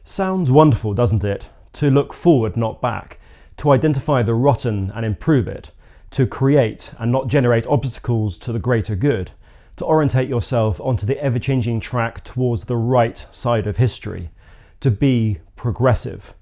Sounds wonderful, doesn't it? To look forward, not back. To identify the rotten and improve it. To create and not generate obstacles to the greater good. To orientate yourself onto the ever-changing track towards the right side of history. To be progressive.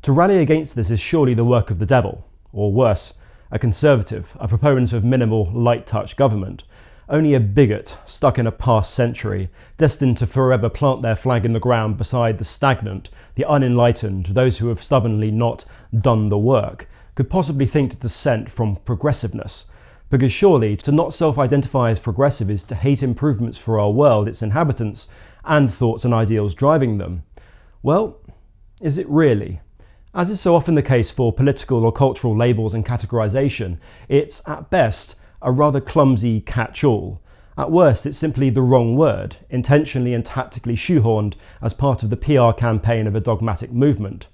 To rally against this is surely the work of the devil, or worse, a conservative, a proponent of minimal, light-touch government. Only a bigot stuck in a past century, destined to forever plant their flag in the ground beside the stagnant, the unenlightened, those who have stubbornly not done the work, could possibly think to dissent from progressiveness. Because surely to not self-identify as progressive is to hate improvements for our world, its inhabitants, and thoughts and ideals driving them. Well, is it really? As is so often the case for political or cultural labels and categorization, it's, at best, a rather clumsy catch-all. At worst, it's simply the wrong word, intentionally and tactically shoehorned as part of the PR campaign of a dogmatic movement.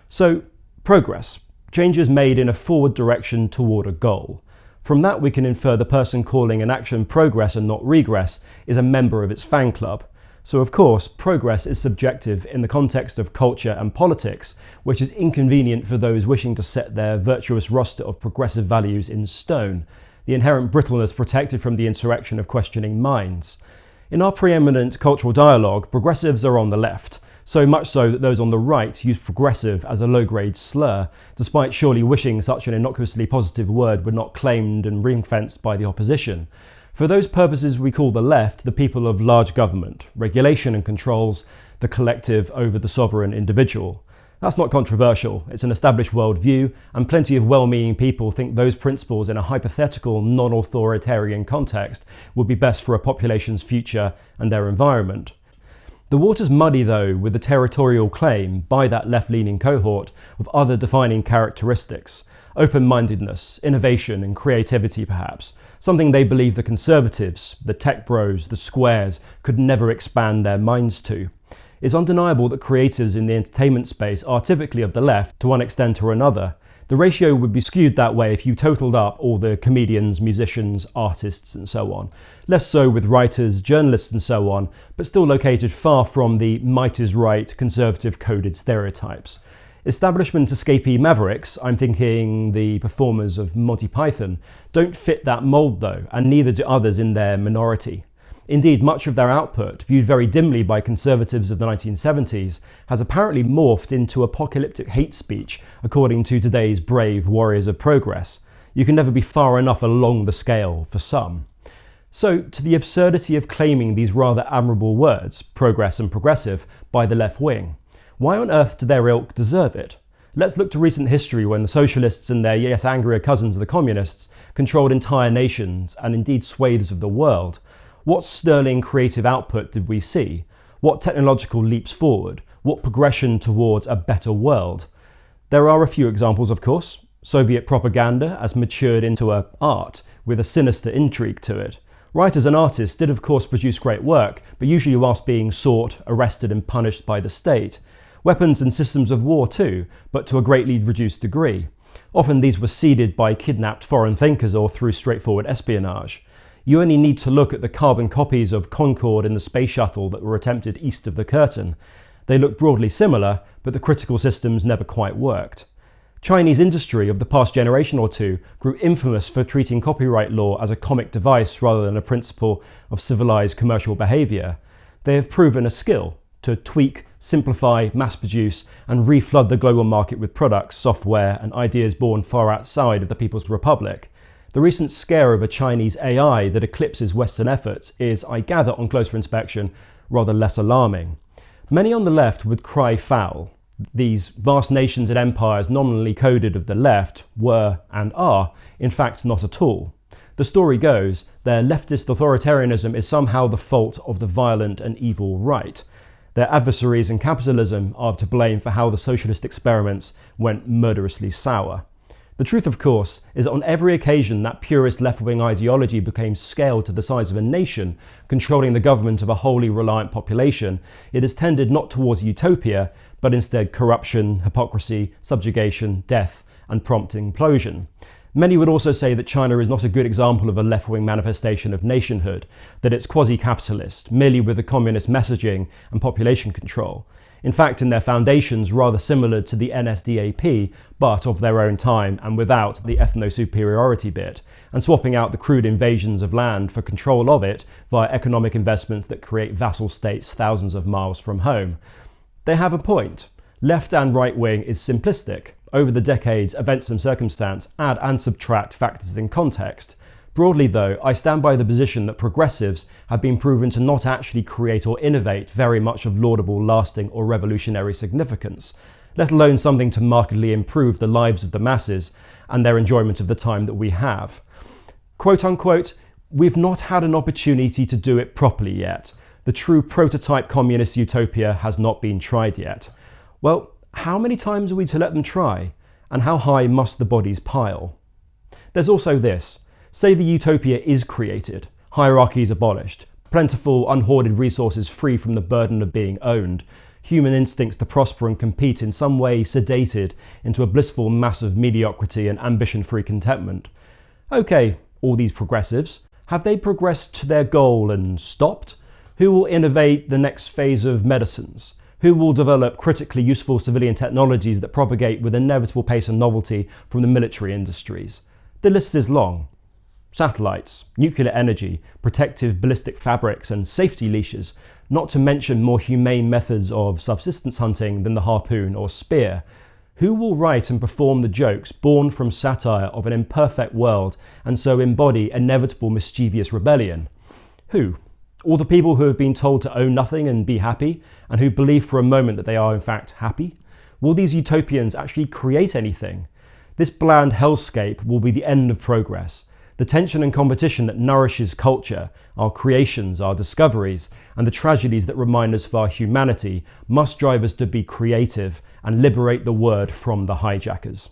So, progress. Changes made in a forward direction toward a goal. From that we can infer the person calling an action progress and not regress is a member of its fan club. So of course, progress is subjective in the context of culture and politics, which is inconvenient for those wishing to set their virtuous roster of progressive values in stone, the inherent brittleness protected from the insurrection of questioning minds. In our preeminent cultural dialogue, progressives are on the left, so much so that those on the right use progressive as a low-grade slur, despite surely wishing such an innocuously positive word were not claimed and ring-fenced by the opposition. For those purposes we call the left the people of large government, regulation and controls, the collective over the sovereign individual. That's not controversial, it's an established worldview, and plenty of well-meaning people think those principles in a hypothetical, non-authoritarian context would be best for a population's future and their environment. The water's muddy though with the territorial claim by that left-leaning cohort of other defining characteristics, open-mindedness, innovation and creativity perhaps, something they believe the conservatives, the tech bros, the squares could never expand their minds to. It's undeniable that creators in the entertainment space are typically of the left to one extent or another. The ratio would be skewed that way if you totaled up all the comedians, musicians, artists and so on. Less so with writers, journalists and so on, but still located far from the might is right conservative coded stereotypes. Establishment escapee mavericks, I'm thinking the performers of Monty Python, don't fit that mould though, and neither do others in their minority. Indeed, much of their output, viewed very dimly by conservatives of the 1970s, has apparently morphed into apocalyptic hate speech, according to today's brave warriors of progress. You can never be far enough along the scale for some. So, to the absurdity of claiming these rather admirable words, progress and progressive, by the left wing, why on earth do their ilk deserve it? Let's look to recent history when the socialists and their yet angrier cousins the communists controlled entire nations and indeed swathes of the world. What sterling creative output did we see? What technological leaps forward? What progression towards a better world? There are a few examples, of course. Soviet propaganda as matured into an art with a sinister intrigue to it. Writers and artists did of course produce great work, but usually whilst being sought, arrested and punished by the state. Weapons and systems of war too, but to a greatly reduced degree. Often these were seeded by kidnapped foreign thinkers or through straightforward espionage. You only need to look at the carbon copies of Concorde and the space shuttle that were attempted east of the curtain. They look broadly similar, but the critical systems never quite worked. Chinese industry of the past generation or two grew infamous for treating copyright law as a comic device rather than a principle of civilized commercial behavior. They have proven a skill to tweak, simplify, mass produce, and reflood the global market with products, software, and ideas born far outside of the People's Republic. The recent scare of a Chinese AI that eclipses Western efforts is, I gather on closer inspection, rather less alarming. Many on the left would cry foul. These vast nations and empires nominally coded of the left were, and are, in fact not at all. The story goes, their leftist authoritarianism is somehow the fault of the violent and evil right. Their adversaries in capitalism are to blame for how the socialist experiments went murderously sour. The truth, of course, is that on every occasion that purist left-wing ideology became scaled to the size of a nation, controlling the government of a wholly reliant population, it has tended not towards utopia, but instead corruption, hypocrisy, subjugation, death, and prompt implosion. Many would also say that China is not a good example of a left-wing manifestation of nationhood, that it's quasi-capitalist, merely with the communist messaging and population control. In fact, in their foundations, rather similar to the NSDAP, but of their own time and without the ethno-superiority bit, and swapping out the crude invasions of land for control of it via economic investments that create vassal states thousands of miles from home. They have a point. Left and right wing is simplistic. Over the decades, events and circumstance add and subtract factors in context. Broadly though, I stand by the position that progressives have been proven to not actually create or innovate very much of laudable, lasting or revolutionary significance, let alone something to markedly improve the lives of the masses and their enjoyment of the time that we have. Quote unquote, we've not had an opportunity to do it properly yet. The true prototype communist utopia has not been tried yet. Well, how many times are we to let them try? And how high must the bodies pile? There's also this. Say the utopia is created, hierarchies abolished, plentiful, unhoarded resources free from the burden of being owned, human instincts to prosper and compete in some way sedated into a blissful mass of mediocrity and ambition-free contentment. Okay, all these progressives, have they progressed to their goal and stopped? Who will innovate the next phase of medicines? Who will develop critically useful civilian technologies that propagate with inevitable pace and novelty from the military industries? The list is long. Satellites, nuclear energy, protective ballistic fabrics and safety leashes, not to mention more humane methods of subsistence hunting than the harpoon or spear. Who will write and perform the jokes born from satire of an imperfect world and so embody inevitable mischievous rebellion? Who? All the people who have been told to own nothing and be happy, and who believe for a moment that they are in fact happy? Will these utopians actually create anything? This bland hellscape will be the end of progress. The tension and competition that nourishes culture, our creations, our discoveries, and the tragedies that remind us of our humanity must drive us to be creative and liberate the word from the hijackers.